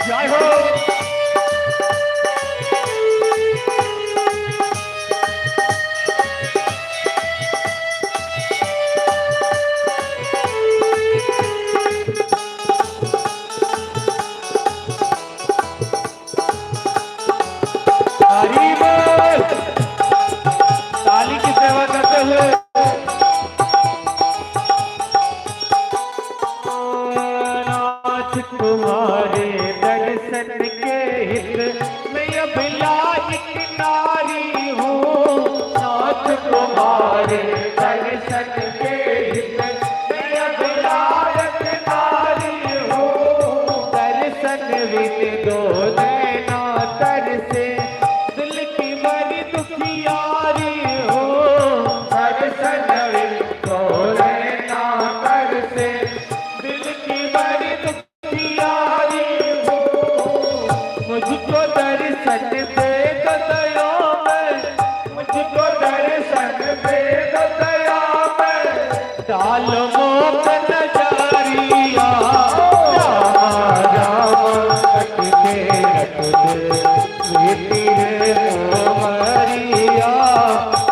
जय हो। हरि बोल। ताली की सेवा करते हुए नाथ तुम्हारे दर्शन के हित में अब लायक नारी हूँ। नाथ तुम्हारे दर्शन के हित में अब लायक नारी हूँ। दर्शन विद दो नैना तर से दिल की बड़ी दुखियारी हो। दर्शन विद दो नैना तर से दिल की बड़ी दुखियारी हो। मुझको दर्शन दे दो दया में, मुझको दर्शन दे दो दया में। डाल मोख नजारिया राम राम रटते रटते तेरे मोहरिया।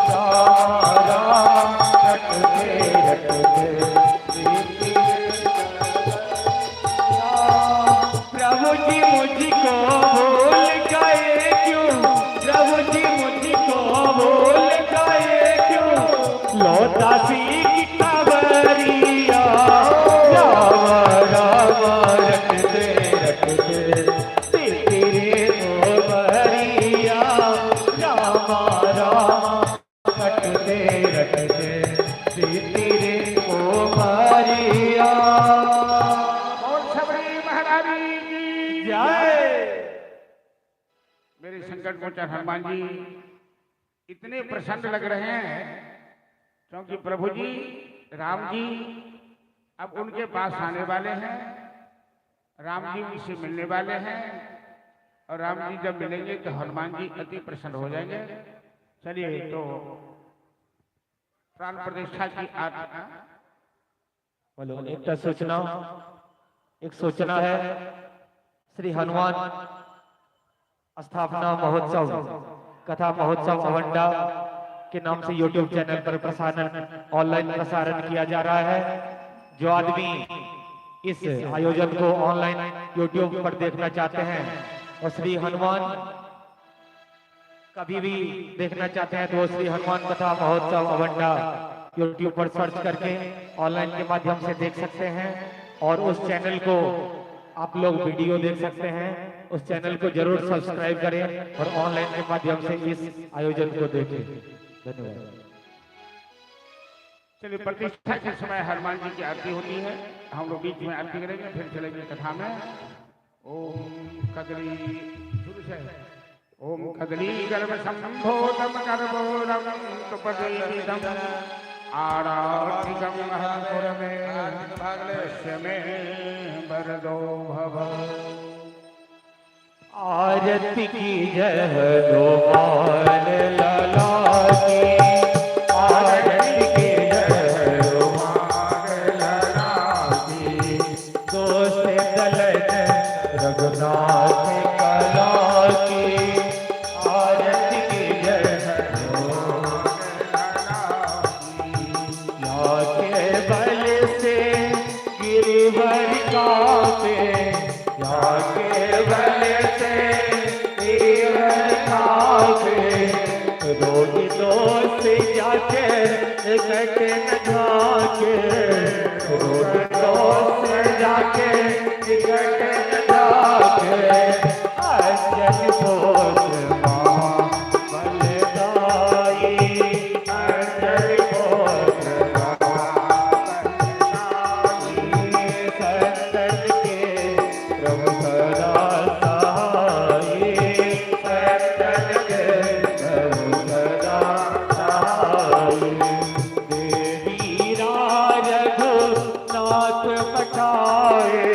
राम राम रटते रटते प्रभु जी मुझको भूल गए क्यों। प्रभु जी मुझको भूल गए क्यों। लौटा सी की खबरिया राम राम रटते रटते तेरे मोहरिया। राम राम रटते रटते तेरे मोहरिया। और सबरी महारानी की जय। मेरे संकट मोचन हनुमान जी इतने प्रसन्न लग रहे हैं क्योंकि प्रभु जी राम जी अब उनके पास आने वाले हैं। राम जी उनसे मिलने वाले हैं और राम जी जब मिलेंगे तो हनुमान जी अति प्रसन्न हो जाएंगे। चलिए तो प्राण प्रतिष्ठा की बोलो। एक सूचना है। श्री हनुमान स्थापना महोत्सव कथा महोत्सव अवंडा के नाम से YouTube चैनल पर प्रसारण ऑनलाइन प्रसारण किया जा रहा है। जो आदमी इस आयोजन को ऑनलाइन YouTube पर देखना चाहते हैं और श्री हनुमान कभी भी देखना चाहते हैं तो वो श्री हनुमान कथा महोत्सव अवंडा YouTube पर सर्च करके ऑनलाइन के माध्यम से देख सकते हैं। और उस चैनल को आप लोग वीडियो देख सकते हैं। उस चैनल को जरूर सब्सक्राइब करें और ऑनलाइन के माध्यम से इस आयोजन को देखें। धन्यवाद। चलिए प्रतिष्ठा के समय हनुमान जी की आरती होती है। हम लोग बीच में आरती करेंगे फिर चलेंगे कथा में। ओम कदली शुरू से ओम कदली गर्भ संभोदम गर्भोरम तुपदीदम आराधिकम महपुर में भागले में बरदो भव। आरती की जय हनुमान लाला की। आरती की जय हनुमान लाला की। दोस्त दलन रघुनाथ कला की। आरती की जय हनुमान लाला की। या के बल से गिरिवर कांपे। या के बल रोगी दोस्त जाके कट न जाके। रोगी दोस्त जाके कट न जाके। अंजन बोल मां बलदाई। अंजन बोल संतन के प्रभु सदा सहाय। संतन के प्रभु सदा सहाय। देवी रघुनाथ पठाए।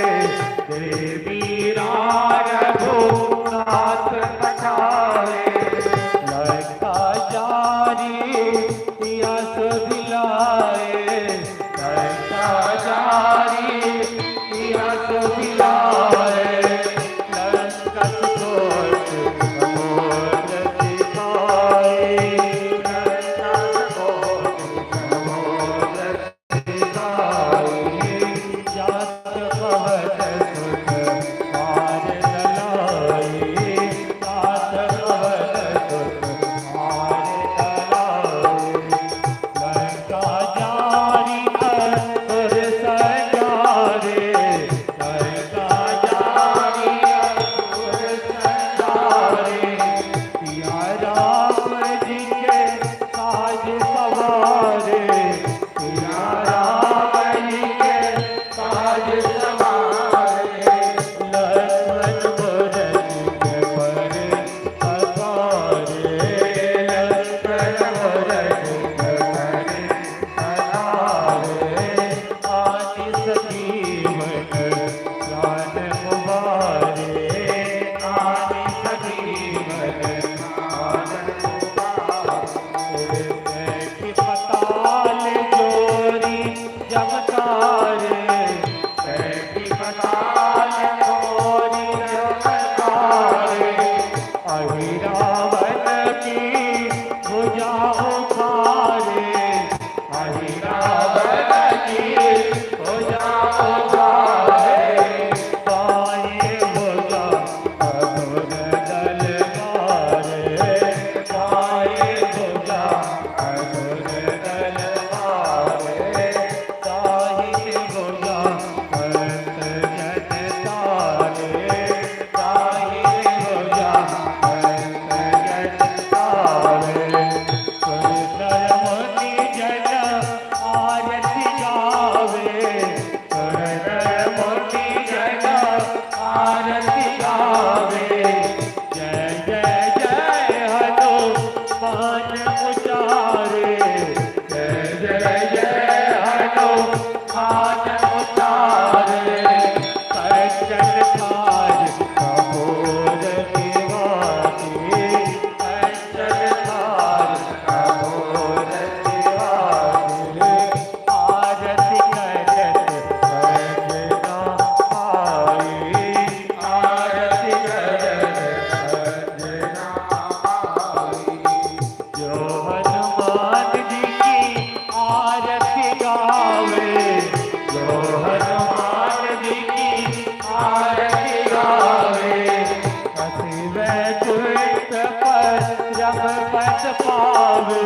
पावे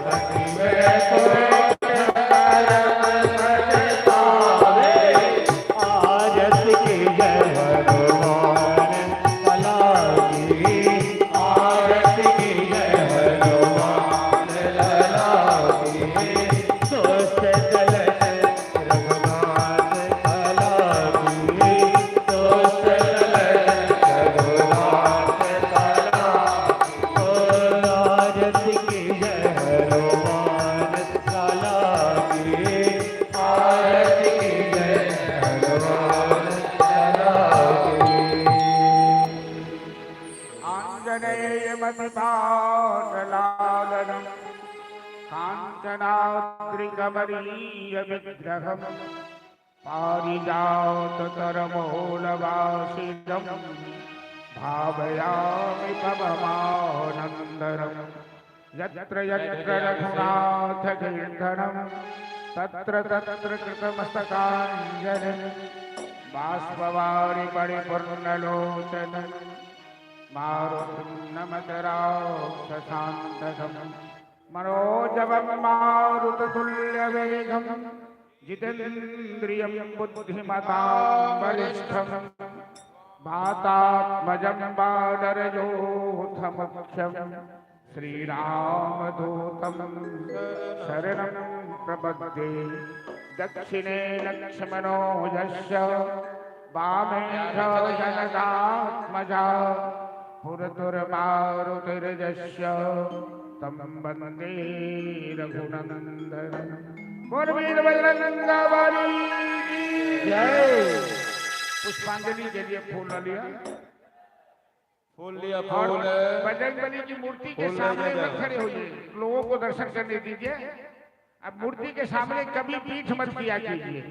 भक्ति में तो आरती की जय हनुमान लला की, आरती की जय हनुमान लला की, दोस्त दलन रघुनाथ लला की, दोस्त दलन रघुनाथ लला की, आरती की जय हनुमान लला की, आरती की जय हनुमान लला की। आञ्जनेयमतिपाटलालनं काञ्चनाद्रिकमनीयविग्रहं पारिजाततरमूलवासिनं भावयामि पवमानन्दरं। यत्र यत्र रघुनाथकीर्तनं तत्र तत्र कृतमस्तकाञ्जलिं बाष्पवारि परिपूर्णलोचनं मारुतिं नमत राक्षसान्तकं। मनोजवं मारुततुल्यवेगं जितेन्द्रियं बुद्धिमतां बलिष्ठं वातात्मजं वानरयोधमुख्यं श्रीरामदूतं शरणं प्रपद्ये। दक्षिणे लक्ष्मणो यस्य वामे च जनकात्मजा पुरतुर्मारुतिर्यस्य तं वन्दे रघुनन्दनं। बोल वीर बजरंगबली की जय। पुष्पांजलि के लिए फूल न लिया, फूल लिया, और फूल बजरंगबली की मूर्ति के फूल सामने ले मत खड़े होइए, लोगों को दर्शन करने दीजिए। अब मूर्ति के सामने कभी पीठ मत किया कीजिए।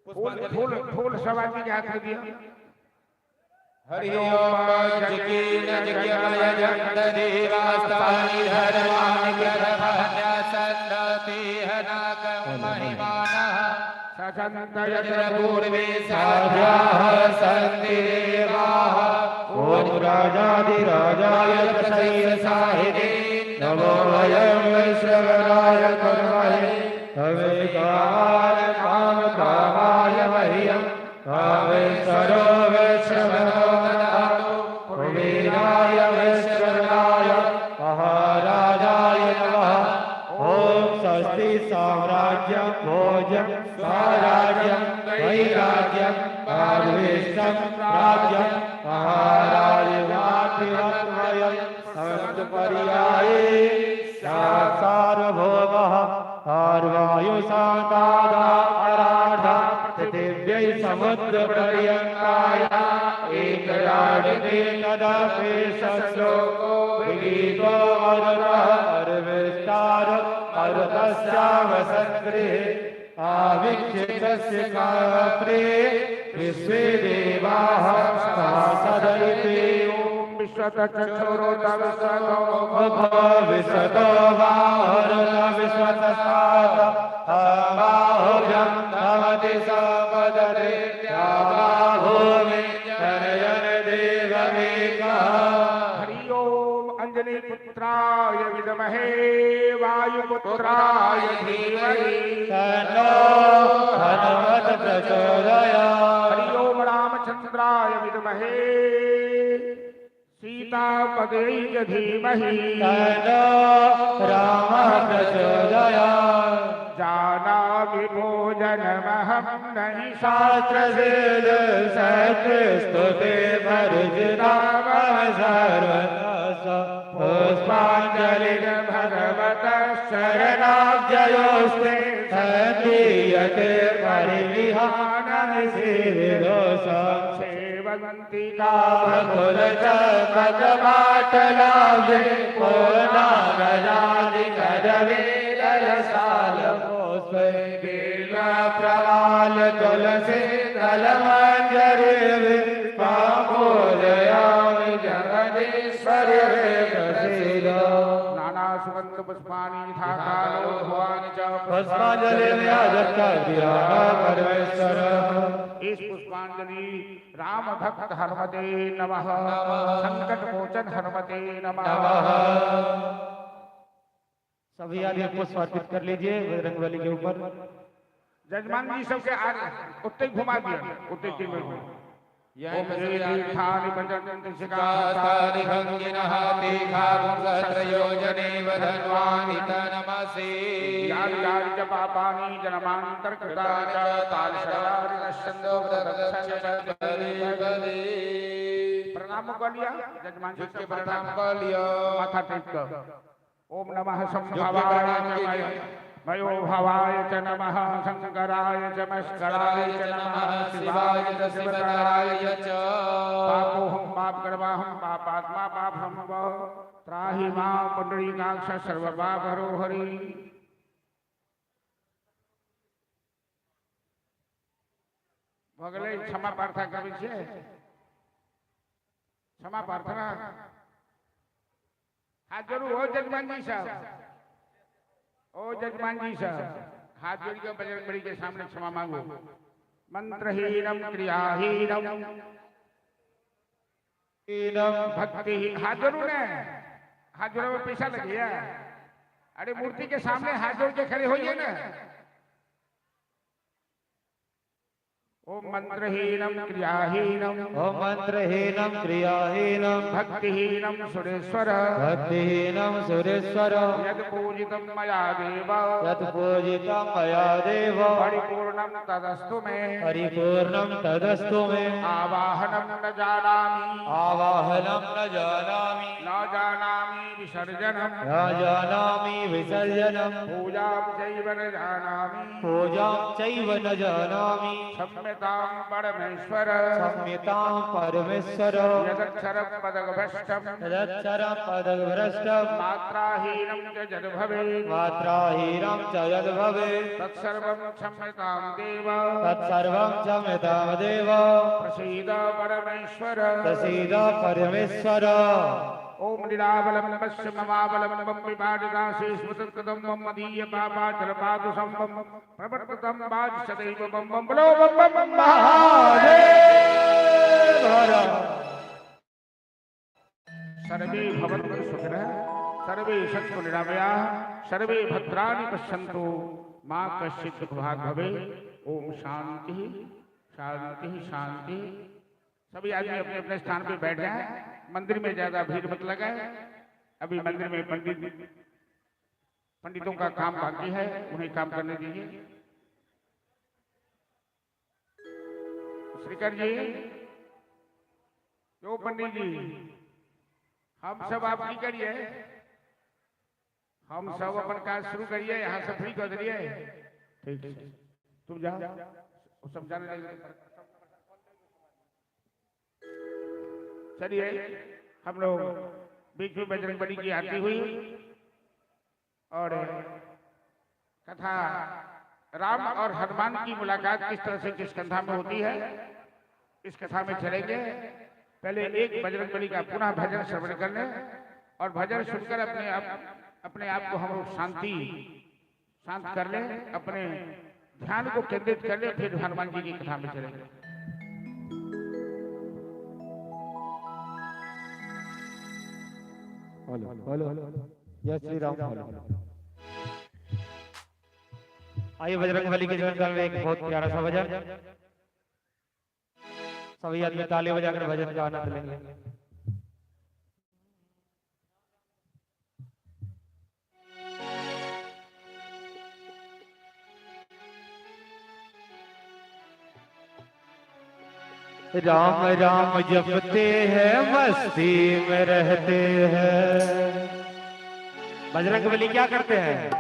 फूल फूल फूल सब आदमी के हाथ में दिया। हरि ओम जकीन जगमय जगदीवास्तानि धर्माणि ग्रहण्य सन्नति हनक महिमानः सचन्त यत्र पूर्वे साध्याः सन्ति देवाः। ओम राजाधिराजाय प्रसैरसाहिते नमो वयं वैश्रवणाय कुर्महे हवे काम कामाय मह्यं कामेश्वरो वैश्रवणो ददातु कुबेराय वैश्रवणाय महाराजाय नमः। ओम स्वस्ति साम्राज्यं भोजं स्वराज्यं वैराज्यं कार्वेष्टं राज्यं महाराजवाक्यवयं समस्तपर्याये सार्वभौमः आर्वायुसाकाराढा पृथिव्यै समुद्रपर्यन्ताय एकराडिते तदपि सश्लोको विगीतो वरुणः अर्विष्टार मरुतस्यावसद्गृहे आविक्षितस्य काप्रे विश्वे देवाः सदयिते। विश्वतचक्षुरुतविश्वतो विश्वतो बाहुरुतविश्वतस्तात् बाहुर्यं नमति सम्पदते भूमि जनयन देवमेकः। हरि ओम अंजनी पुत्राय विद्महे वायुपुत्राय धीमहि तन्नो हनुमत प्रचोदयात्। हरि ओम रामचंद्राय विद्महे सीतापदे धीमहि तन्नो रामः प्रचोदयात्। जानामि भोजनमहं नहि शास्त्रवेद सत्स्तुते परिचिताः सर्वदा पुष्पाञ्जलिं भगवतः शरणाब्जयोस्ते सन्दीयते परिविहाननिषेधोषं सेवन्ति कामकुलचपटमाटलाभे पूर्णागजादिकरवेदरसालपोष्पै बिल्वप्रवाल तुलसी दलमञ्जरी पापोदयामि जगदीश्वरि प्रसीद। नाना सुगंध पुष्पाणि यथा कालो भवानि च पुष्पाञ्जलिं याजत्त गिराः परमेश्वरः। शेष पुष्पांजलि राम भक्त हनुमते नमः संकट मोचन हनुमते नमः। सभी आदमी पुष्प अर्पित कर लीजिए बजरंगबली के ऊपर। जजमान जी सबके उत्ते घुमा दिया, उत्ते की में यहीं पे सभी तीर्थानि पंचदन्ति शिखास्तानि भंगिनः तीर्थागुं सहस्रयोजने वधन्वानि तनमसि यानि च पापानि जन्मान्तरकृतानि च तानि सर्वाणि नश्यन्तो प्रदक्षिणे। प्रणाम कर लिया जजमान जी के प्रणाम कर लियो। माथा टेक कर ओम नमः संभवाय मयो भवाय च नमः शंकराय च मस्कराय च नमः शिवाय च शिवतराय च पापोऽहं पापकर्माहं पापात्मा पापसम्भवः त्राहि मां पुण्डरीकाक्ष सर्वपापहरो हरि। भगले क्षमा प्रार्थना करी छे, क्षमा प्रार्थना हाथ जोड़ू हो जजमान जी साहब, ओ जजमान जी साहब हाथ जोड़ के बजरंगबली के सामने क्षमा मांगो। मंत्रहीनम क्रियाहीनम भक्तिहीन, हाथ जोड़ू ने, हाथ जोड़ो में पैसा लग गया। अरे मूर्ति के सामने हाथ जोड़ के खड़े होइए ना। ओम मंत्रहीनम क्रियाहीनम, ओम मंत्रहीनम क्रियाहीनम, भक्तिहीनम सुरेश्वर, भक्तिहीनम सुरेश्वर, यद पूजितम मया देव, यत् पूजितं मया देव, परिपूर्णम तदस्तु मे, परिपूर्णं तदस्तु मे, आवाहनम न जानामि, आवाहनं न जानामि, न जानामि विसर्जनम, न जानामि विसर्जनं, पूजां चैव न जानामि, पूजां चैव न जानामि, सम्यतां परमेश्वर, सम्यतां परमेश्वर, यदक्षरं पदभ्रष्टं, तदक्षरं पदभ्रष्टं, मात्राहीनं च यद् भवेत्, मात्राहीनं च यद् भवेत्, तत्सर्वं क्षम्यतां देव, तत्सर्वं क्षम्यतां देव, प्रसीद परमेश्वर, प्रसीद परमेश्वर। ओम लीलावलंबस्य ममावलंबं विपाटितासि स्मृतकृतं मम मदीय पापाचलपादु संभं प्रवर्ततं वाजसदैव बम बम बोलो बम बम महादेव हर। सर्वे भवन्तु सुखिनः, सर्वे सन्तु निरामयाः, सर्वे भद्राणि पश्यन्तु मा कश्चित् दुःखभाग् भवेत्। ओम शांति शांति शांति। सभी आदमी अपने अपने स्थान पे बैठ जाएं। मंदिर में ज्यादा भीड़ मत लगाए। अभी मंदिर में पंडितों का काम बाकी है, उन्हें काम करने दीजिए। श्रीकर जी, जो पंडित जी, हम सब आपकी करिए, हम सब अपन काज शुरू करिए, यहाँ से फ्री कर दिए। ठीक है, तुम जाओ, सब जाने लगे। चलिए हम लोग बीच में बजरंगबली की आरती हुई और कथा राम और हनुमान की मुलाकात किस तरह से किस कथा में होती है, इस कथा में चलेंगे। पहले एक बजरंगबली का पुनः भजन श्रवण कर लें और भजन सुनकर अपने आप को हम लोग शांत कर लें, अपने ध्यान को केंद्रित कर लें, फिर हनुमान जी की कथा में चलेंगे। जय श्री राम। आइए बजरंगबली के जीवन में एक बहुत प्यारा सा भजन, सभी आदमी ताली बजाकर भजन का आनंद लेंगे। राम राम जपते हैं, मस्ती में रहते हैं। बजरंगबली क्या करते हैं?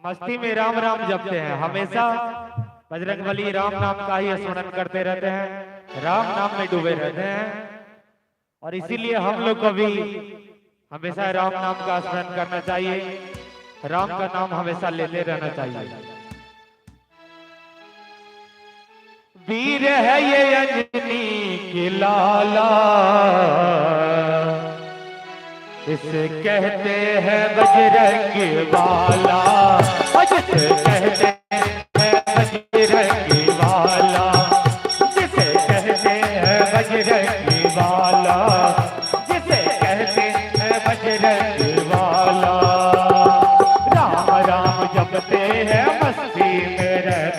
मस्ती में राम राम जपते हैं। हमेशा बजरंगबली राम नाम का ही स्मरण करते रहते हैं, राम नाम में डूबे रहते हैं। और इसीलिए हम लोग को भी हमेशा राम नाम का स्मरण करना चाहिए, राम का नाम हमेशा लेते रहना चाहिए। वीर है ये अंजनी की लाला, इसे कहते हैं बजरंग वाला, इसे कहते हैं बजरंग वाला।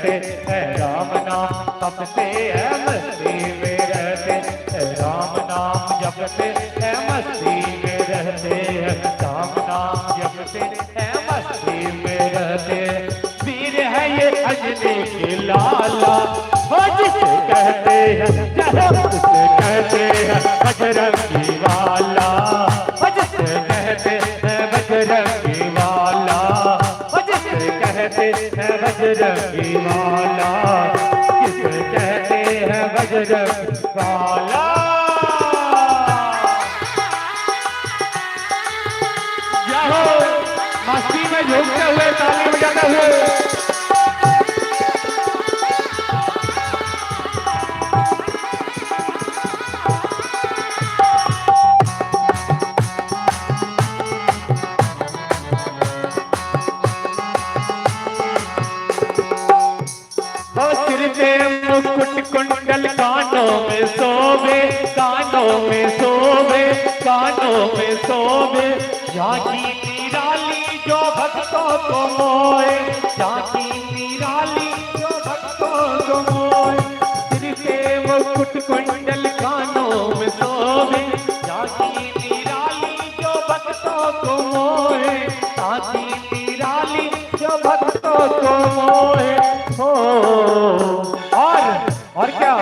रहते हैं, राम नाम जपते हैं मस्ती में रहते हैं, राम नाम जपते हैं मस्ती में रहते हैं, राम नाम जपते हैं मस्ती में रहते हैं। वीर है ये अंजनी के लाला, हो जिसे कहते हैं जहाँ उसे कहते हैं बजरंगी वाला, हो जिसे कहते हैं बजरंगी वाला, हो जिसे कहते हैं बजरंगी वाला, जिसे कहते हैं बजरंगी वाला। जाओ मस्ती में झूमते हुए ताली बजाते हुए। मुकुट कुंडल कानों में शोभे, कानों में शोभे, कानों में शोभे, झांकी निराली जो भक्तों को मोहे, झांकी निराली जो भक्तों को मोहे। सिर से मुकुट कुंडल कानों में शोभे, झांकी निराली जो भक्तों को मोहे, झांकी निराली जो भक्तों को मोहे। और क्या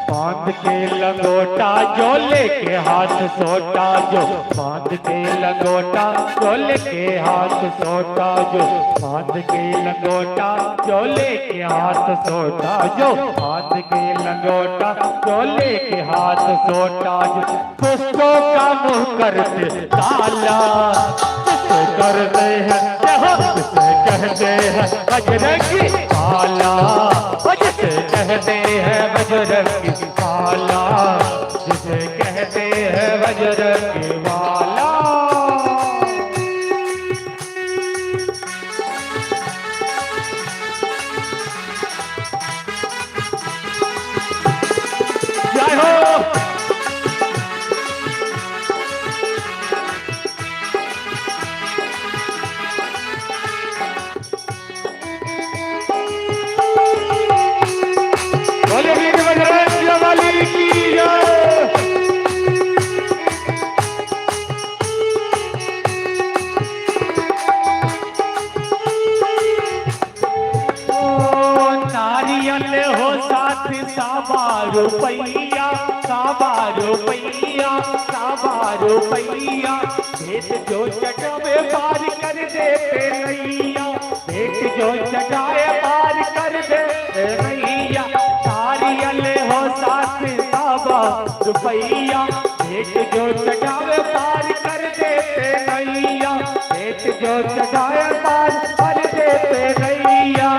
बांध के लंगोटा जो लेके हाथ सोटा, जो बांध के लंगोटा जो लेके हाथ सोटा, जो बांध के लंगोटा जो लेके हाथ सोटा, जो बांध के लंगोटा जो लेके हाथ सोटा, जो दुष्टों का मुंह करते ताला, जिसे करते हैं जिसे कहते हैं बजरंगी वाला, जिसे कहते हैं बजरंगी वाला, जिसे कहते हैं बजरंगी वाला। जय हो। हो साथ साबा रुपैया, साबा रुपैया, साबा रुपैया, भेंट जो चटावे पार कर देते नैया, भेंट जो चटाए पार कर देते नैया। नारियल हो साथ साबा रुपैया, भेंट जो चटावे पार कर देते नैया, भेंट जो चटाए पार कर देते नैया।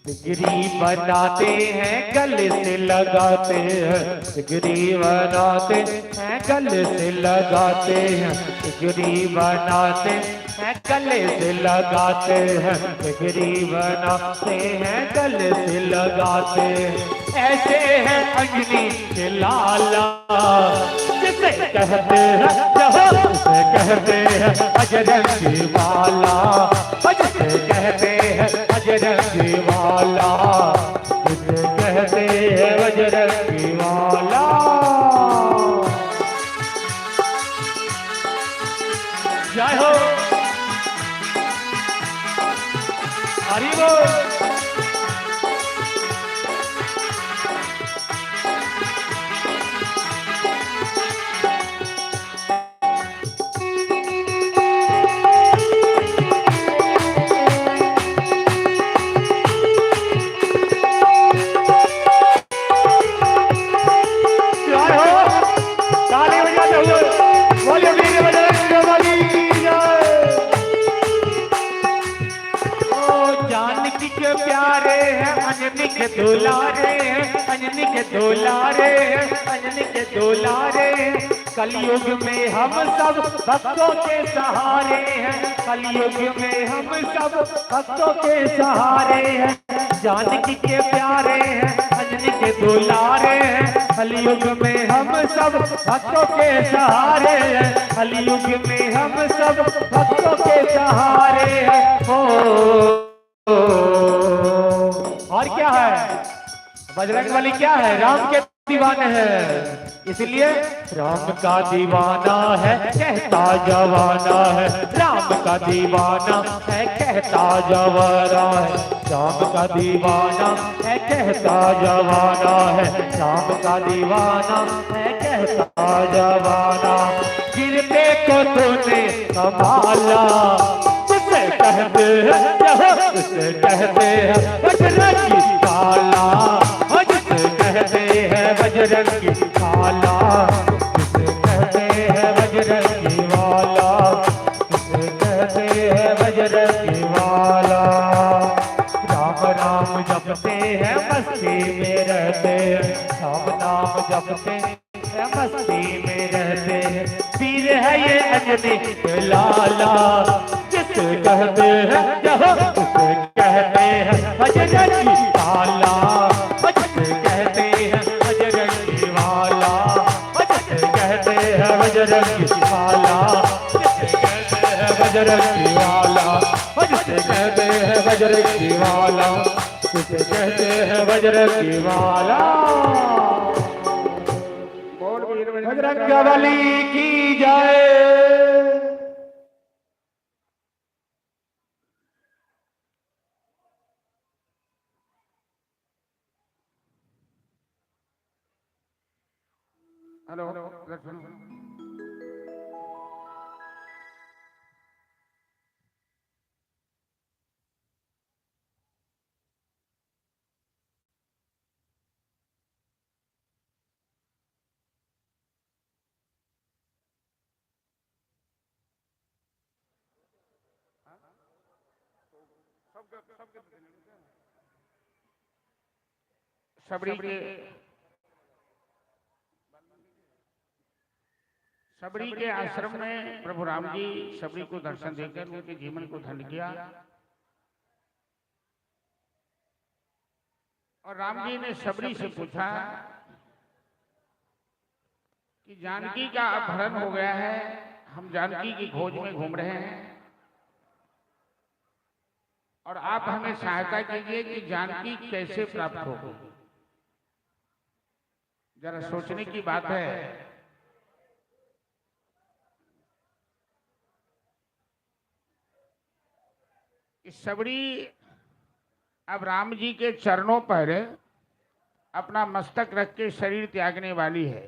डिग्री बनाते हैं गले से लगाते हैं, डिग्री बनाते हैं गले से लगाते हैं, डिग्री बनाते हैं गले से लगाते हैं, डिग्री बनाते हैं गले से लगाते हैं। ऐसे हैं अंजनी के लाला, जिसे कहते हैं जिसे कहते हैं बजरंगी वाला, जिसे कहते हैं बजरंगी वाला, जिसे कहते हैं बजरंगी वाला। जय हो। हरि बोल। प्यारे हैं अंजनी के दुलारे हैं, अंजनी के दुलारे हैं, अंजनी के दुलारे हैं। कलयुग में हम सब भक्तों के सहारे हैं, कलयुग में हम सब भक्तों के सहारे हैं। जानकी के प्यारे हैं, अंजनी के दुलारे हैं, कलयुग में हम सब भक्तों के सहारे हैं, कलयुग में हम सब भक्तों के सहारे हैं। और क्या है, बजरंगबली क्या है, राम के दीवाने हैं, इसलिए राम का दीवाना है कहता जवाना है, राम का दीवाना है कहता जवाना है, राम का दीवाना है कहता जवाना है, राम का दीवाना है कहता जवाना। गिरते को तूने संभाला, जिसे कहते हैं उसे कहते हैं बजरंगी काला, जिसे कहते हैं बजरंगी काला, जिसे कहते हैं बजरंगी वाला, जिसे कहते हैं बजरंगी वाला। राम नाम जपते हैं मस्ती में रहते हैं, राम नाम जपते हैं मस्ती में रहते हैं। वीर है ये अंजनी लाला, जिसे कहते हैं उसे कहते हैं बजरंगी काला, जिसे कहते हैं बजरंगी वाला, जिसे कहते हैं बजरंगी वाला, जिसे कहते हैं बजरंगी वाला, जिसे कहते हैं बजरंगी वाला, जिसे कहते हैं बजरंगी वाला। बजरंगबली की जय। हेलो, सबरी के आश्रम में प्रभु राम जी सबरी को दर्शन देकर उनके जीवन को धन्य किया, और राम जी ने सबरी से पूछा कि जानकी का अपहरण हो गया है, हम जानकी की खोज में घूम रहे हैं, और आप हमें सहायता कीजिए कि जानकी कैसे प्राप्त होगी। जरा सोचने की बात है। इस सबरी अब राम जी के चरणों पर अपना मस्तक रख के शरीर त्यागने वाली है।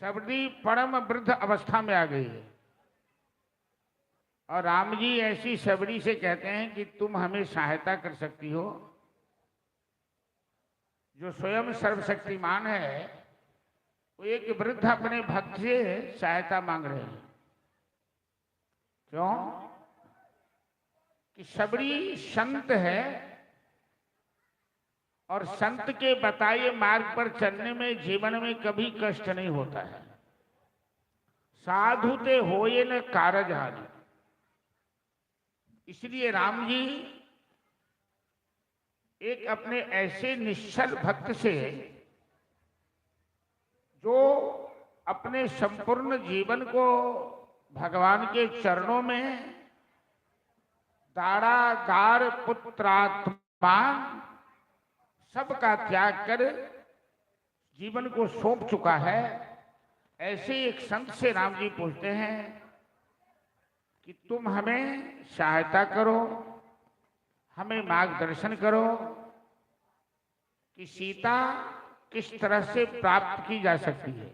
सबरी परम वृद्ध अवस्था में आ गई है, और राम जी ऐसी सबरी से कहते हैं कि तुम हमें सहायता कर सकती हो। जो स्वयं सर्वशक्तिमान है, वो एक वृद्ध अपने भक्त से सहायता मांग रहे हैं। क्यों? कि सबरी संत है, और संत के बताए मार्ग पर चलने में जीवन में कभी कष्ट नहीं होता है। साधु ते होए न कारज हानि। इसलिए राम जी एक अपने ऐसे निश्चल भक्त से, जो अपने संपूर्ण जीवन को भगवान के चरणों में दारागार पुत्रात्मा सबका त्याग कर जीवन को सौंप चुका है, ऐसे एक संत से राम जी पूछते हैं कि तुम हमें सहायता करो, हमें मार्गदर्शन करो कि सीता किस तरह से प्राप्त की जा सकती है।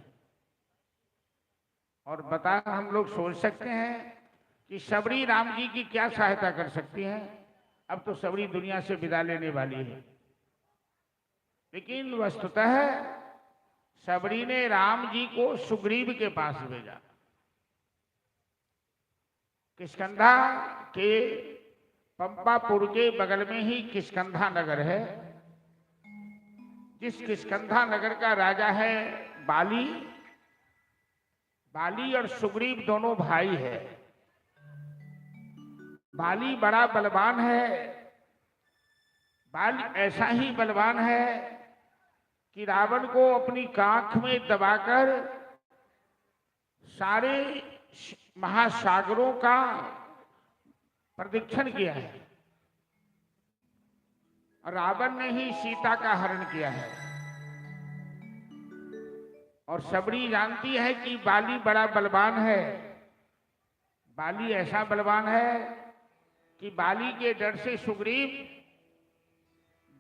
और बता, हम लोग सोच सकते हैं कि सबरी राम जी की क्या सहायता कर सकती है। अब तो सबरी दुनिया से विदा लेने वाली है, लेकिन वस्तुतः सबरी ने राम जी को सुग्रीव के पास भेजा। किष्किंधा के पंपापुर के बगल में ही किष्किंधा नगर है। जिस किष्किंधा नगर का राजा है बाली। बाली और सुग्रीव दोनों भाई है। बाली बड़ा बलवान है। बाली ऐसा ही बलवान है कि रावण को अपनी कांख में दबाकर सारे महासागरों का प्रदक्षिण किया है और रावण ने ही सीता का हरण किया है। और सबरी जानती है कि बाली बड़ा बलवान है। बाली ऐसा बलवान है कि बाली के डर से सुग्रीव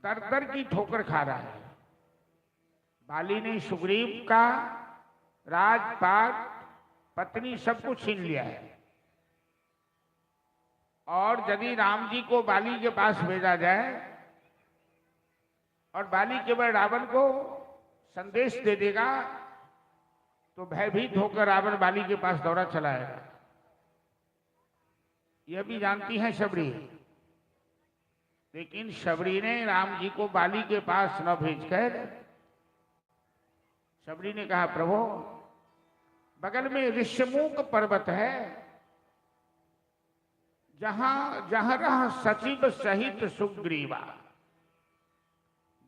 दर दर की ठोकर खा रहा है। बाली ने सुग्रीव का राजपाट, पत्नी सब कुछ छीन लिया है। और यदि राम जी को बाली के पास भेजा जाए और बाली केवल रावण को संदेश दे देगा तो भयभीत होकर रावण बाली के पास दौड़ा चलाएगा। यह भी जानती है शबरी। लेकिन शबरी ने राम जी को बाली के पास न भेजकर शबरी ने कहा, प्रभु बगल में ऋष्यमुख पर्वत है, जहां जहां रह सचिव सहित सुग्रीवा।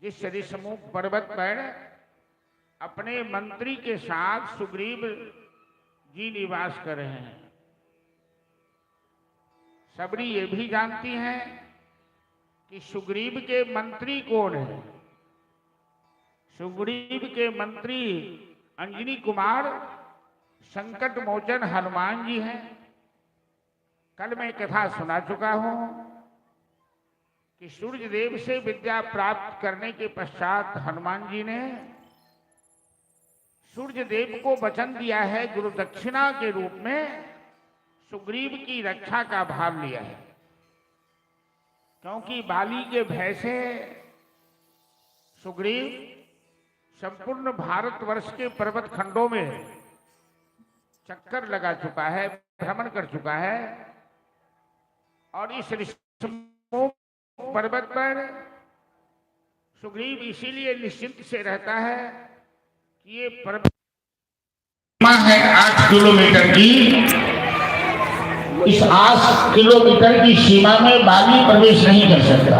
जिस ऋष्यमुख पर्वत पर अपने मंत्री के साथ सुग्रीव जी निवास कर रहे हैं। सबरी ये भी जानती हैं कि सुग्रीव के मंत्री कौन है। सुग्रीव के मंत्री अंजनी कुमार संकट मोचन हनुमान जी हैं। कल मैं कथा सुना चुका हूं कि सूर्य देव से विद्या प्राप्त करने के पश्चात हनुमान जी ने सूर्य देव को वचन दिया है, गुरु दक्षिणा के रूप में सुग्रीव की रक्षा का भार लिया है। क्योंकि बाली के भय से सुग्रीव संपूर्ण भारतवर्ष के पर्वत खंडों में चक्कर लगा चुका है, भ्रमण कर चुका है। और इस ऋष्यमुख पर्वत पर सुग्रीव इसीलिए निश्चिंत से रहता है कि ये पर्वत है 8 किलोमीटर की। इस 8 किलोमीटर की सीमा में बाली प्रवेश नहीं कर सकता।